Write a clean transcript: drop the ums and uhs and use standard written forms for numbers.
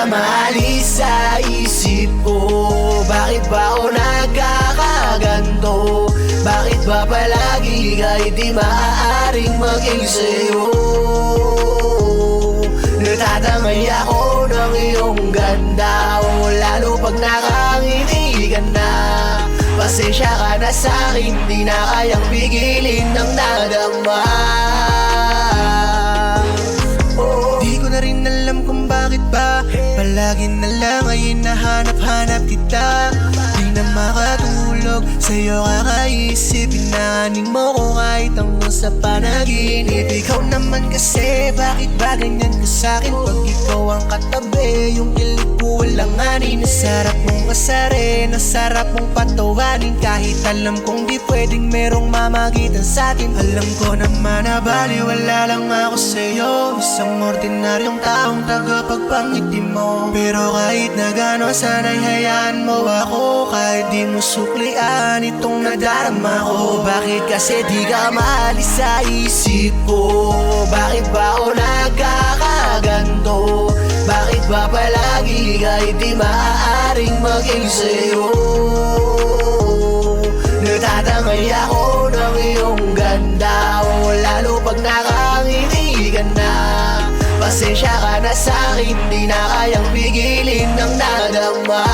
ka maalis sa isip ko. Bakit ba ako nagkakaganto? Bakit ba palagi kahit di maaaring maging sa'yo? Natatangay ako ng iyong ganda, o lalo pag nakangiti ka na. Pasensya ka na sa'kin, di na kayang pigilin ng nadama. Di ko na rin alam kung bakit ba palagi na lang ay hinahanap-hanap kita. Di na makatulog, sa'yo kakaisip. Pinanganing mo ko kahit hanggang sa panaginip. Ikaw naman kasi, bakit ba ganyan ka sa'kin? Pag ikaw ang katabi, yung kilig ko walang ani. Nasarap mong kasarin, nasarap mong patawanin. Kahit alam kong di pwedeng merong mamagitan sa'tin. Alam ko naman na baliwala lang ako sa'yo, isang ordinaryong taong tagapagpangiti mo. Pero kahit na gano'n, sana'y hayaan mo ako. Kahit di mo suklian itong nadarama ko. Bakit kasi di ka maalis sa isip ko? Bakit ba ako nagkakaganto? Bakit ba palagi kahit di maaaring maging sa'yo? Natatangay ako ng iyong ganda, o lalo pag nakangiti ka na. Pasensya ka na sa'kin, di na kayang pigilin ng nadama.